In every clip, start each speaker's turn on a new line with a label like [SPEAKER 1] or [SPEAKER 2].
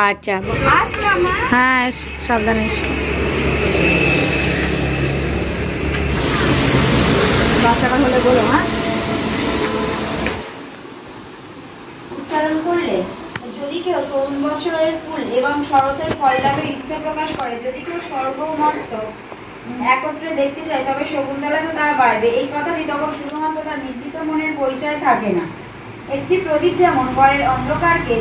[SPEAKER 1] আচ্ছা হ্যাঁ সাবধানে বাচ্চাটা হলে বলো। হ্যাঁ
[SPEAKER 2] উচ্চারণ করলে যদি কেউ তরুণ বছরের ফুল এবং শরতের ফল লাভে ইচ্ছা প্রকাশ করে, যদি কেউ স্বর্গ মর্ত একত্রে দেখতে চায়, তবে শকুন্তলাতে তা বাড়বে। এই কথাটি তখন শুধুমাত্র তার নিভৃত মনের পরিচয় থাকে না। একটি প্রদীপ যেমন ঘরের অন্ধকারকে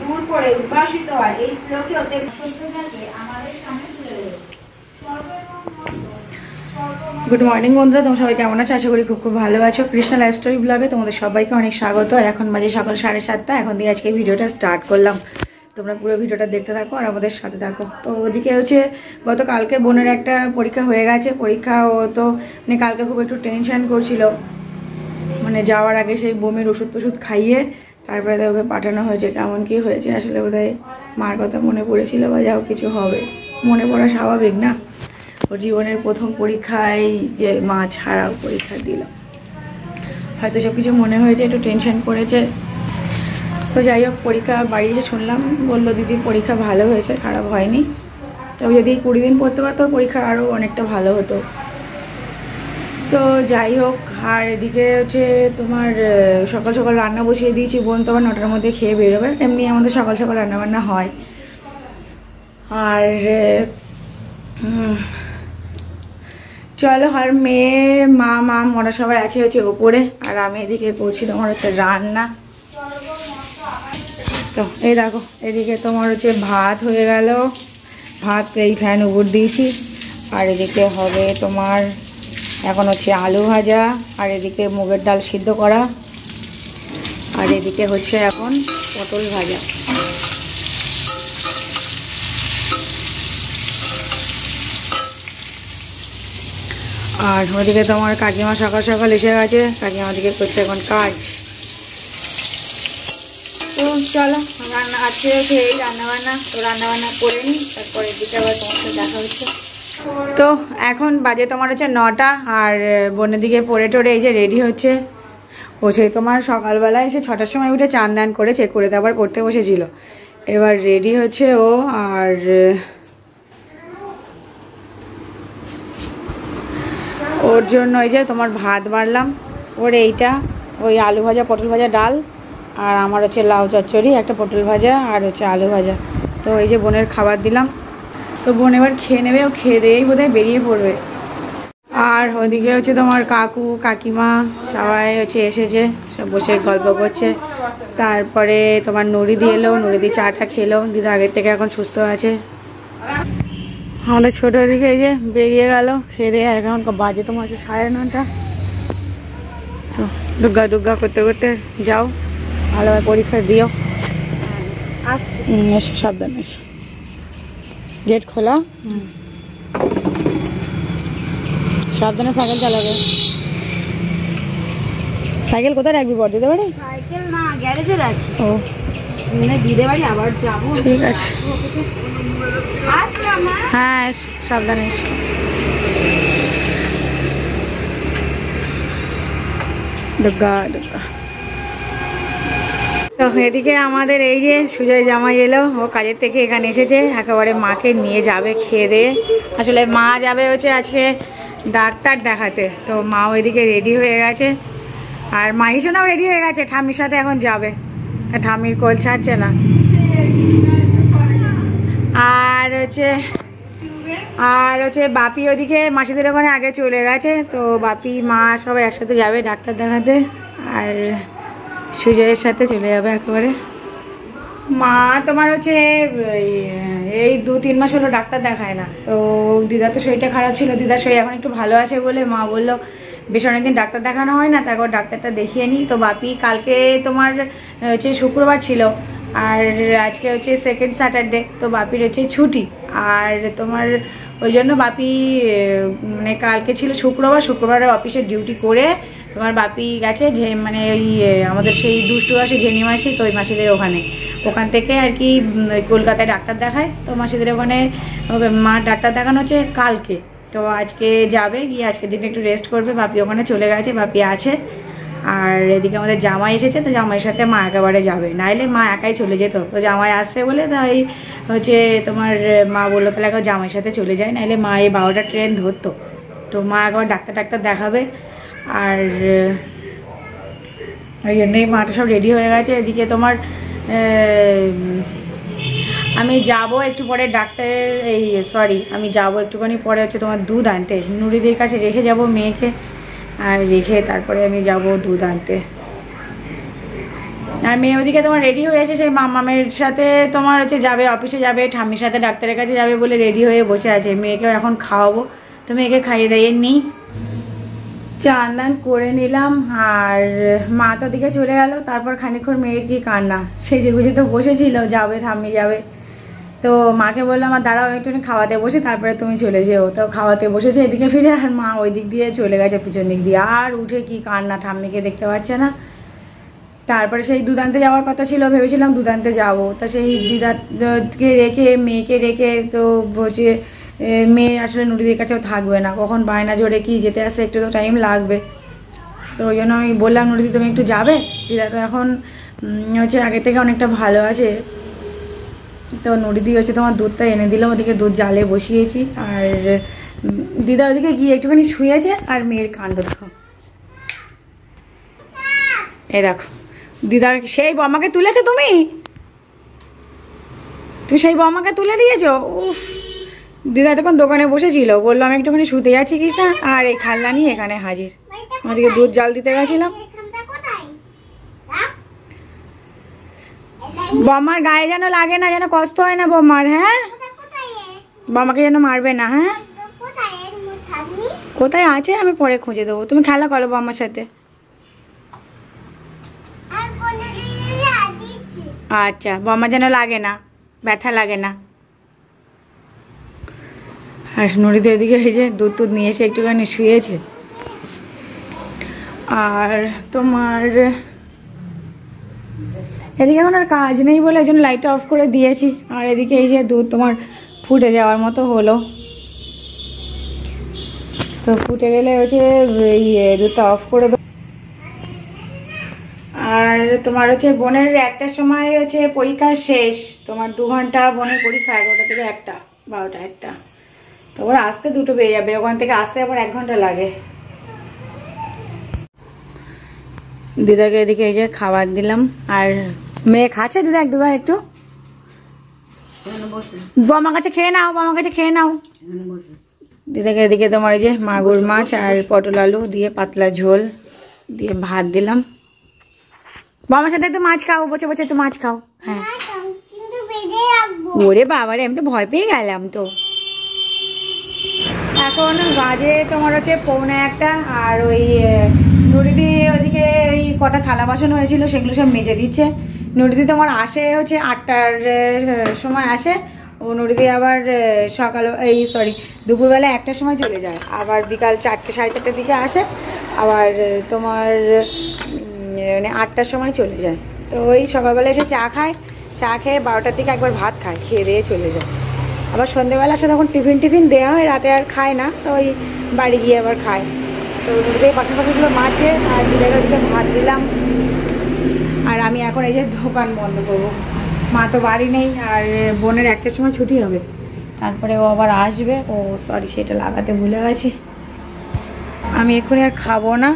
[SPEAKER 2] দূর করে উদ্ভাসিত হয়, এই শ্লোকেও তেমনি সত্যটাকে আমাদের সামনে তুলে ধরে।
[SPEAKER 1] গুড মর্নিং বন্ধুরা, তোমরা সবাই কেমন আছো? আশা করি খুব খুব ভালো আছো। কৃষ্ণা লাইফ স্টোরি ব্লগে তোমাদের সবাইকে অনেক স্বাগত। আর এখন বাজে সকাল 7:30। এখন দিয়ে আজকে ভিডিওটা স্টার্ট করলাম। তোমরা পুরো ভিডিওটা দেখতে থাকো আর আমাদের সাথে থাকো। তো ওদিকে হচ্ছে গতকালকে বোনের একটা পরীক্ষা হয়ে গেছে। পরীক্ষা ও তো মানে কালকে খুব একটু টেনশন করছিল, মানে যাওয়ার আগে সেই বমির ওষুধ খাইয়ে তারপরে ওকে পাঠানো হয়েছে। কেমন কি হয়েছে আসলে বোধহয় মার কথা মনে পড়েছিল বা যাও কিছু হবে, মনে পড়া স্বাভাবিক না। ওর জীবনের প্রথম পরীক্ষায় যে মা ছাড়া পরীক্ষা দিল, হয়তো সব কিছু মনে হয়েছে, একটু টেনশন করেছে। তো যাই হোক, পরীক্ষা বাড়ি এসে শুনলাম, বললো দিদির পরীক্ষা ভালো হয়েছে, খারাপ হয়নি। তবে যদি 20 দিন পড়তে পারতো পরীক্ষা আরও অনেকটা ভালো হতো। তো যাই হোক, আর এদিকে হচ্ছে তোমার সকাল সকাল রান্না বসিয়ে দিয়েছি। বোন তো আবার 9টার মধ্যে খেয়ে বেরোবে। এমনি আমাদের সকাল সকাল রান্নাবান্না হয়। আর চলো, আর মেয়ে মা ওরা সবাই আছে হচ্ছে ওপরে, আর আমি এদিকে করছি তোমার হচ্ছে রান্না। তো এই দেখো, এদিকে তোমার হচ্ছে ভাত হয়ে গেল, ভাত এই ফ্যান উপর দিয়েছি। আর এদিকে হবে তোমার এখন হচ্ছে আলু ভাজা, আর এদিকে মুগের ডাল সিদ্ধ করা, আর এদিকে হচ্ছে এখন পটল ভাজা। আর ওদিকে তোমার কাকিমা সকাল সকাল এসে গেছে। কাকিমা দিকে করছে এখন কাজ। তো চলো, রান্না আজকে হচ্ছে এই রান্নাবান্না, তো রান্নাবান্না করে নিই, তারপরে এদিকে আবার তোমার সাথে দেখা হচ্ছে। তো এখন বাজে তোমার হচ্ছে 9টা, আর বোনের দিকে পড়ে টোরে এই যে রেডি হচ্ছে। ও সেই তোমার সকালবেলা এসে 6টার সময় উঠে চান দান করে চেক করে আবার পড়তে বসেছিল। এবার রেডি হচ্ছে ও, আর ওর জন্য এই যে তোমার ভাত বাড়লাম। ওর এইটা ওই আলু ভাজা, পটল ভাজা, ডাল, আর আমার হচ্ছে লাউ চচ্চড়ি, একটা পটল ভাজা, আর হচ্ছে আলু ভাজা। তো এই যে বোনের খাবার দিলাম। তো বোন এবার খেয়ে নেবে, ও খেয়ে দিয়েই বোধহয় বেরিয়ে পড়বে। আর ওদিকে হচ্ছে তোমার কাকু কাকিমা সবাই হচ্ছে এসেছে, সব বসে গল্প করছে। তারপরে তোমার নুরিদি এলো, নুরিদি চাটা খেলো। দিদা আগের থেকে এখন সুস্থ আছে। আমাদের ছোটো দিকে এই যে বেরিয়ে গেল খেয়ে দিয়ে। এখন বাজে তোমার হচ্ছে 9:30। তো দুর্গা করতে করতে যাও, ভালোভাবে পরীক্ষা দিও। এসো সাবধানে এসো, গেট খোলা। সাবধানে সাইকেল চালাবে। সাইকেল কোথায় রাখবি? বড় দিতে পারি?
[SPEAKER 2] সাইকেল না, গ্যারেজে রাখি।
[SPEAKER 1] ও
[SPEAKER 2] দিতে পারি, আবার যাবো।
[SPEAKER 1] ঠিক আছে,
[SPEAKER 2] আসলাম।
[SPEAKER 1] হ্যাঁ সাবধানে এসো। দুর্গা। তো এদিকে আমাদের এই যে সুজয় জামাই এলো, ও কাজের থেকে এখানে এসেছে, একেবারে মাকে নিয়ে যাবে খেয়ে দিয়ে। আসলে মা যাবে হচ্ছে আজকে ডাক্তার দেখাতে। তো মা ওইদিকে রেডি হয়ে গেছে, আর মাইশোনাও রেডি হয়ে গেছে, ঠাম্মির সাথে এখন যাবে। ঠাম্মির কোল ছাড়ছে না। আর হচ্ছে বাপি ওদিকে মাসিদের ওখানে আগে চলে গেছে। তো বাপি মা সবাই একসাথে যাবে ডাক্তার দেখাতে, আর সুজয়ের সাথে চলে যাবে একেবারে। মা তোমার হচ্ছে এই 2-3 মাস হলো ডাক্তার দেখায় না। তো দিদা তো শরীরটা খারাপ ছিল, দিদার শরীর এখন একটু ভালো আছে বলে মা বললো বেশ অনেকদিন ডাক্তার দেখানো হয় না, তারপর ডাক্তারটা দেখিয়ে নিই। তো বাপি কালকে তোমার হচ্ছে শুক্রবার ছিল, আর আজকে হচ্ছে সেকেন্ড স্যাটারডে। তো বাপির হচ্ছে ছুটি, আর তোমার ওই জন্য বাপি মানে কালকে ছিল শুক্রবারে অফিসে ডিউটি করে তোমার বাপি গেছে যে মানে ওই আমাদের সেই দুষ্টু আসে ঝেনি মাসি, তো ওই মাসিদের ওখান থেকে আর কি কলকাতায় ডাক্তার দেখায়। তো মাসিদের ওখানে মা ডাক্তার দেখানো হচ্ছে কালকে। তো আজকে যাবে, গিয়ে আজকের দিনে একটু রেস্ট করবে। বাপি ওখানে চলে গেছে, বাপি আছে। আর এদিকে আমাদের জামাই এসেছে, তো জামাইয়ের সাথে মা একেবারে যাবে, নাইলে মা একাই চলে যেত। তো জামাই আসছে বলে তাই হচ্ছে তোমার মা বললো তাহলে এখন জামাইয়ের সাথে চলে যায়, নাইলে মা এই 12টা ট্রেন ধরতো। তো মা একবার ডাক্তার দেখাবে, আর ওই জন্যই মাটা সব রেডি হয়ে গেছে। এদিকে তোমার আমি যাব একটু পরে ডাক্তারের আমি যাব একটুখানি পরে হচ্ছে তোমার দুধ আনতে, নুরিদের কাছে রেখে যাব মেয়েকে, আর রেখে তারপরে আমি যাব দুধ আনতে। আর মেয়ে ওদিকে তোমার রেডি হয়ে আছে, সেই মামের সাথে তোমার হচ্ছে যাবে, অফিসে যাবে, ঠাম্মির সাথে ডাক্তারের কাছে যাবে বলে রেডি হয়ে বসে আছে। মেয়েকেও এখন খাওয়াবো, তো মেয়েকে খাইয়ে দাইয়ে নিই, চান দান করে নিলাম। আর মা তো দিকে চলে গেল, তারপর খানিক্ষণ মেয়ের কি কান্না, সেজে গুজে তো বসেছিল, যাবে ঠাম্মি যাবে। তো মাকে বললাম আমার দাঁড়াও একটুখানি খাওয়াতে বসে, তারপরে তুমি চলে যেও। তো খাওয়াতে বসেছে এদিকে ফিরে, আর মা ওই দিক দিয়ে চলে গেছে পিছন দিক দিয়ে, আর উঠে কি কান্না, ঠাম্মিকে দেখতে পাচ্ছে না। তারপরে সেই দুধ আনতে যাওয়ার কথা ছিল, ভেবেছিলাম দুধ আনতে যাবো, তা সেই দিদাকে রেখে মেয়েকে রেখে তো বসে মেয়ে আসলে নুরিদের কাছেও থাকবে না, কখন বায়না জোরে কি যেতে আসতে একটু তো টাইম লাগবে। তো ওই জন্য আমি বললাম নুরিদি তুমি একটু যাবে, দিদা তো এখন হচ্ছে আগের থেকে অনেকটা ভালো আছে। তো নুরিদি হচ্ছে তোমার দুধটা এনে দিলাম, ওদিকে দুধ জালে বসিয়েছি, আর দিদা ওদিকে গিয়ে একটুখানি শুয়েছে। আর মেয়ের কাণ্ড দেখো, এই দেখো দিদা সেই বমাকে তুলেছো তুমি সেই বমাকে তুলে দিয়েছো। উফ, দিদা তখন দোকানে বসেছিল, বললো আমি একটুখানি শুতে যাচ্ছি কৃষ্ণা, আর এই খাল্লা নিয়ে এখানে হাজির। আমাদেরকে দুধ জাল দিতে গেছিলাম, বম্মার গায়ে যেন লাগে না, যেন কষ্ট হয় না বম্মার। হ্যাঁ, বম্মাকে যেন মারবে না। হ্যাঁ, কোথায় আছে আমি পরে খুঁজে দেবো, তুমি খেলা করো বম্মার সাথে। আচ্ছা, বম্মার যেন লাগে না, ব্যথা লাগে না। আর নুরিদের এদিকে এই যে দুধ টুধ নিয়ে এসে একটুখানি শুয়েছে। আর তোমার এদিকে এখন আর কাজ নেই বলে ওই জন্য লাইটটা অফ করে দিয়েছি। আর এদিকে এই যে দুধ তোমার ফুটে যাওয়ার মতো হলো, তো ফুটে গেলে হচ্ছে দুধটা অফ করে দেবো। আর তোমার হচ্ছে বোনের 1টার সময় হচ্ছে পরীক্ষা শেষ, তোমার 2 ঘন্টা বোনের পরীক্ষা, 11টা থেকে 1টা, 12টা 1টা। তো ওরা আসতে 2টো বেজে যাবে, ওখান থেকে আসতে আবার 1 ঘন্টা লাগে। দিদাকে এদিকে এই যে খাবার দিলাম, আর মেয়ে খাচ্ছে। দিদা এক দুবার একটু বমার কাছে খেয়ে নাও, বমার কাছে খেয়ে নাও। দিদাকে এদিকে তোমার এই যে মাগুর মাছ আর পটল আলু দিয়ে পাতলা ঝোল দিয়ে ভাত দিলাম। বমার সাথে একটু মাছ খাও, বসে বসে একটু মাছ খাও। হ্যাঁ, ওরে বাবারে, আমি তো ভয় পেয়ে গেলাম। তো এখন বাজে তোমার হচ্ছে 1:45, আর ওই নুরিদি ওদিকে ওই কটা থালা বাসন হয়েছিল সেগুলো সব মেজে দিচ্ছে। নুরিদি তোমার আসে হচ্ছে 8টার সময় আসে, ও নুরিদি আবার দুপুরবেলা 1টার সময় চলে যায়, আবার বিকাল 4টে 4:30টার দিকে আসে, আবার তোমার মানে 8টার সময় চলে যায়। তো ওই সকালবেলা এসে চা খায়, চা খেয়ে 12টার দিকে একবার ভাত খায়, খেয়ে দিয়ে চলে যায়। আবার সন্ধ্যেবেলা আসে তখন টিফিন দেওয়া হয়, রাতে আর খায় না, তো ওই বাড়ি গিয়ে আবার খায়। তো ওদিকে পাখিগুলো মাঝে, আর দিদার দিকে ভাত দিলাম। আর আমি এখন এই যে দোকান বন্ধ করবো, মা তো বাড়ি নেই, আর বোনের 1টার সময় ছুটি হবে, তারপরে ও আবার আসবে। সেটা লাগাতে ভুলে গেছি, আমি এক্ষুনি আর খাবো না।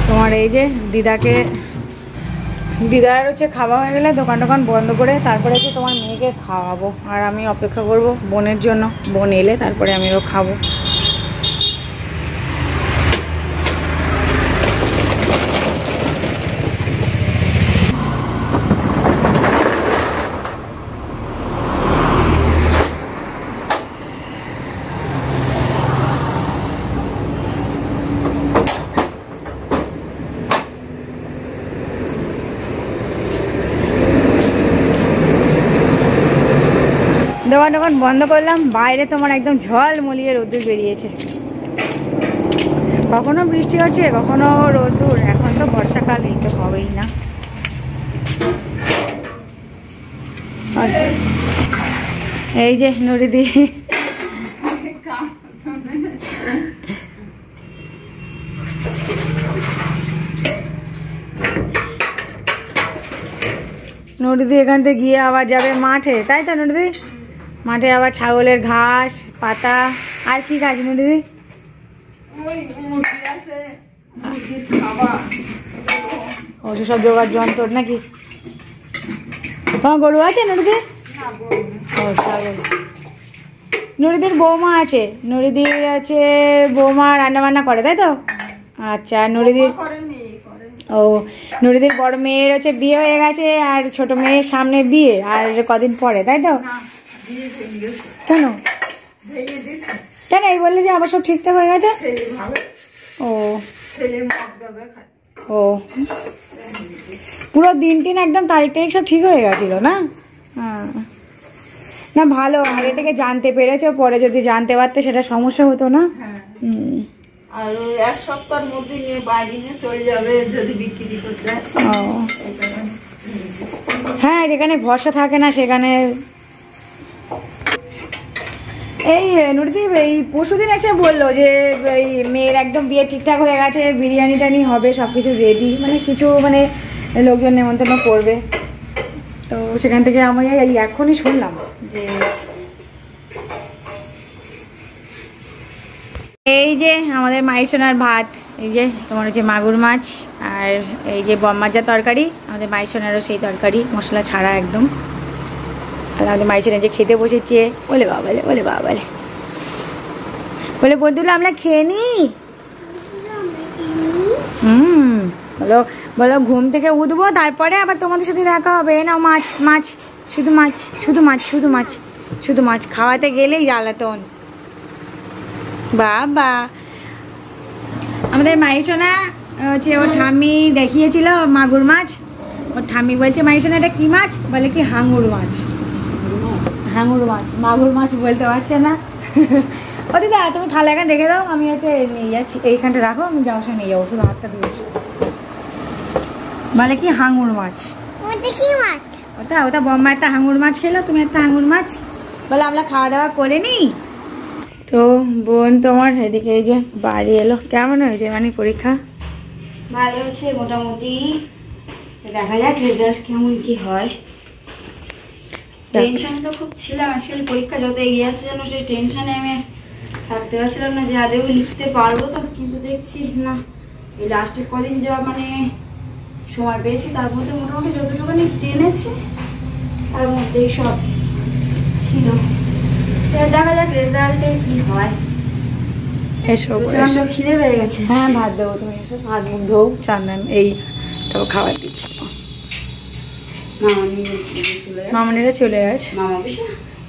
[SPEAKER 1] তোমার এই যে দিদার হচ্ছে খাওয়া হয়ে গেলে দোকান বন্ধ করে তারপরে হচ্ছে তোমার মেয়েকে খাওয়াবো, আর আমি অপেক্ষা করব বোনের জন্য। বোন এলে তারপরে আমিও খাবো। দোকান বন্ধ করলাম, বাইরে তোমার একদম ঝলমলিয়ে রোদ্দুর বেরিয়েছে। কখনো বৃষ্টি হচ্ছে, কখনো রোদ্দুর। এখন তো বর্ষাকাল, এই তো হবেই না। এই যে নুরিদি নদীদি এখান থেকে গিয়ে আবার যাবে মাঠে, তাই তো নদীদি? মাঠে আবার ছাগলের ঘাস পাতা আর কি কাজ নদীদি? ও সব জোগাড় যন্ত্র নাকি? তোমার গরু আছে নদীদি? ও ছাগল। নদীদির বৌমা আছে, নদীদির আছে বৌমা রান্না বান্না করে, তাই তো? আচ্ছা, নদীদির ও নদীদির বড় মেয়ের হচ্ছে বিয়ে হয়ে গেছে আর ছোট মেয়ের সামনে বিয়ে আর কদিন পরে, তাই তো? কেন কেন এই বললে যে আবার সব ঠিকঠাক হয়ে গেছে? ও ও পুরো দিন একদম তারিখ সব ঠিক হয়ে গেছিল না? না ভালো, আগে থেকে জানতে পেরেছো, পরে যদি জানতে পারতে সেটা সমস্যা হতো না।
[SPEAKER 3] আর এক সপ্তাহের মধ্যে নিয়ে বাইরে নিয়ে চলে যাবে যদি বিক্রি করতে।
[SPEAKER 1] হ্যাঁ, যেখানে ভরসা থাকে না সেখানে। এই নুরদীপ এই পরশুদিন এসে বললো যে এই মেয়ের একদম বিয়ে ঠিকঠাক হয়ে গেছে, বিরিয়ানি টানি হবে, সবকিছু রেডি, মানে কিছু মানে লোকজন নেমন্তন্ন করবে। তো সেখান থেকে আমি এই এখনই শুনলাম যে এই যে আমাদের মাইসোনার ভাত, এই যে তোমার হচ্ছে মাগুর মাছ আর এই যে বম্মাজা তরকারি, আমাদের মাইসোনারও সেই তরকারি মশলা ছাড়া একদম। আর আমাদের মাইসোনা যে খেতে বসেছে, বলে বাবালে বলে বাবালে বলে বন্ধুরা আমরা খেয়ে নি। বলো বলো ঘুম থেকে উঠবো তারপরে আবার তোমাদের সাথে দেখা হবে। না মাছ মাছ শুধু মাছ শুধু মাছ শুধু মাছ শুধু মাছ খাওয়াতে গেলেই জ্বালাতন। বাবা আমাদের মাইসোনা হচ্ছে ওর ঠাম্মি দেখিয়েছিল মাগুর মাছ, ওর ঠাম্মি বলছে মাইসোনা এটা কি মাছ? বলে কি হাঙুর মাছ। হাঙুর মাছ, মাগুর মাছ বলতে পারছে না। ও দিদা তুমি থালা এখানে রেখে দাও, আমি হচ্ছে নিয়ে যাচ্ছি, এইখানটা রাখো, আমি যাওয়ার সময় নিয়ে যাবো, শুধু হাতটা ধুয়েছি। বলে কি হাঙুর মাছ। ওটা ওটা বম্মা একটা হাঙুর মাছ খেলো, তুমি একটা হাঙুর মাছ। বলে আমরা খাওয়া দাওয়া করে নি। তো বোন তোমার এদিকে এই যে বাড়ি এলো, কেমন হয়েছে মানে পরীক্ষা?
[SPEAKER 2] ভালো হচ্ছে মোটামুটি, দেখা যাক রেজাল্ট কেমন কি হয়। টেনশন তো খুব ছিলাম অ্যাকচুয়ালি, পরীক্ষা যত এগিয়ে আসছে যেন সেই টেনশনে আমি থাকতে পারছিলাম না যে আদেও লিখতে পারবো তো, কিন্তু দেখছি না এই লাস্টের কদিন যা মানে সময় পেয়েছি তার মধ্যে মোটামুটি যতটুকুনি টেনেছি তার মধ্যেই সব ছিল। দেখা যাক রেজাল্টে কি হয়।
[SPEAKER 1] এসো
[SPEAKER 2] খিদে পেয়ে গেছে।
[SPEAKER 1] হ্যাঁ ভাত দেবো, তুমি এসো হাত মুখ ধো, চান্দান এই তো খাবার দিচ্ছি। মামনিরা চলে গেছে।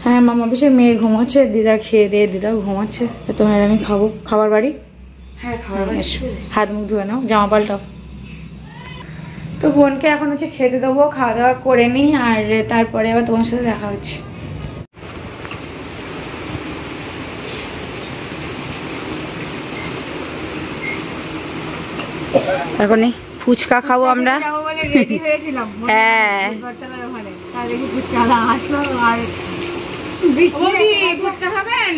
[SPEAKER 1] হ্যাঁ মামা অফিসে, মেয়ে ঘুমাচ্ছে, দিদা খেয়ে দিয়ে দিদা ঘুমাচ্ছে, তোমার আমি খাবো খাবার বাড়ি।
[SPEAKER 2] হ্যাঁ খাবার বাড়ি,
[SPEAKER 1] হাত মুখ ধুয়ে নাও, জামা পাল্টাও। তো বোনকে এখন হচ্ছে খেতে দেবো, খাওয়া দাওয়া করে নিই, আর তারপরে আবার তোমার সাথে দেখা হচ্ছে।
[SPEAKER 2] এখনই ফুচকা খাবো আমরা।
[SPEAKER 1] হ্যাঁ ফুচকা আসলো আর ফুচকা খাবেন,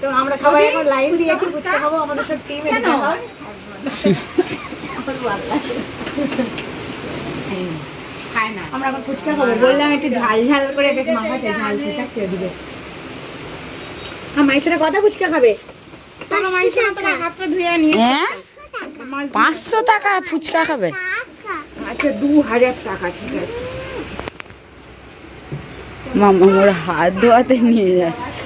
[SPEAKER 1] তো আমরা সবাই এখন লাইন দিয়েছি ফুচকা খাবো, আমাদের সব টিম। আমরা এখন ফুচকা খাবো, বললাম একটু ঝাল ঝাল করে, বেশ মাখাতে ঝাল ঠিক আছে ওদিকে। হ্যাঁ মাইসের কথা ফুচকা খাবে, হাতটা ধুয়ে নিয়ে
[SPEAKER 2] 500 টাকা ফুচকা খাবে?
[SPEAKER 1] আচ্ছা 2000 টাকা, ঠিক আছে।
[SPEAKER 2] মামা মোর হাত ধোয়াতে নিয়ে যাচ্ছে।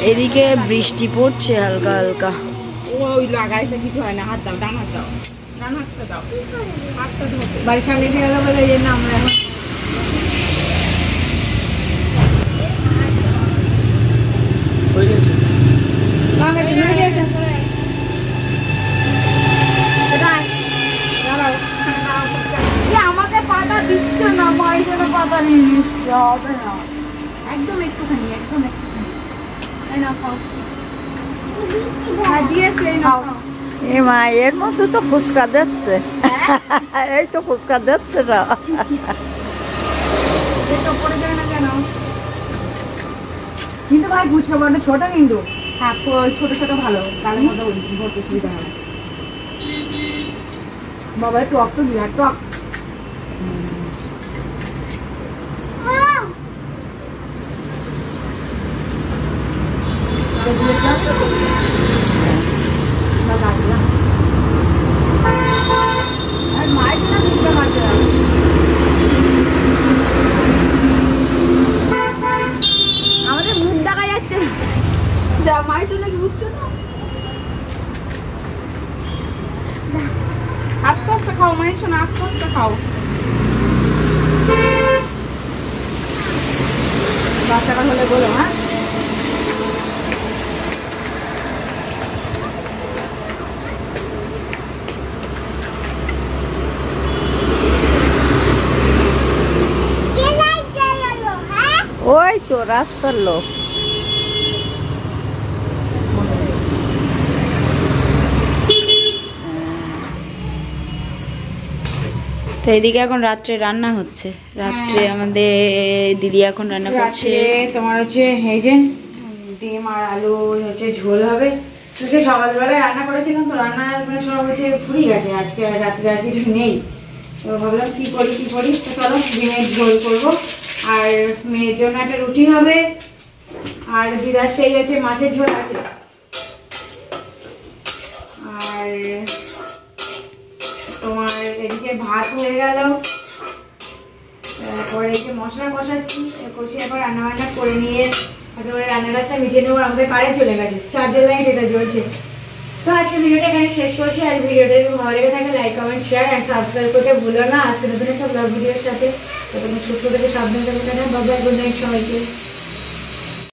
[SPEAKER 2] এদিকে বৃষ্টি পড়ছে হালকা হালকা।
[SPEAKER 1] ওই লাগাইতে কিছু হয় না, হাত দাও, ডান হাত দাও, ডান হাতটা দাও, হাতটা ধরো। বাড়ির সামনে এসে গেল বলে যে না আমরা এখন আমাকে পাতা দিচ্ছে না, মায়ের জন্য পাতা নিয়ে নিচ্ছে, হবে না একদম একটুখানি, একদম একটুখানি।
[SPEAKER 2] এ মা এর মধ্যে তো ফুচকা দিচ্ছে, এই তো ফুচকা দিচ্ছে না।
[SPEAKER 1] কিন্তু ভাই ফুচকা বড় ছোট, কিন্তু থাক ছোট ছোট ভালো, তার মধ্যে ভর্তি সুবিধা হবে। বাবা টক তো বিরাট টক। আমাদের মুখ দেখা যাচ্ছে না,
[SPEAKER 3] যা মাই তো নাকি বুঝছো না, আস্তে আস্তে খাও মাই শোনা, আস্তে আস্তে খাও।
[SPEAKER 1] বাচ্চাটা হলে বলো। হ্যাঁ
[SPEAKER 3] ওই তো রাস্তার লোক।
[SPEAKER 2] তো এদিকে এখন রাত্রে রান্না হচ্ছে, রাত্রে আমাদের দিদি এখন রান্না করছে।
[SPEAKER 1] তোমার হচ্ছে এই যে ডিম আর আলু হচ্ছে ঝোল হবে। সে সকালবেলায় রান্না করেছিলাম, তো রান্না মানে সব হচ্ছে ফুরিয়ে গেছে, আজকে রাত্রে আর কিছু নেই। তো ভাবলাম কি করি, তো চলো ডিমের ঝোল করবো। আর মেয়ের জন্য একটা রুটি হবে, আর দিদার সেই হচ্ছে মাছের ঝোল আছে। আর তোমার এদিকে ভাত হয়ে গেল, তারপরে এই যে মশলা কষিয়ে এবার রান্না বান্না করে নিয়ে একেবারে রান্নাটা মিটিয়ে নেবো। আমাদের কারেন্ট চলে গেছে, চার্জার লাইট এটা জ্বলছে। তো আজকে ভিডিওটা এখানে শেষ করছি। আর ভিডিওটা যদি ভালো লেগে থাকে like comment share and subscribe করতে ভুলো না। আসছে নতুন একটা ব্লগ ভিডিওর সাথে। তখন সুস্থ থেকে সাবধান থাকবে, বাই বাই, গুড নাইট সবাইকে।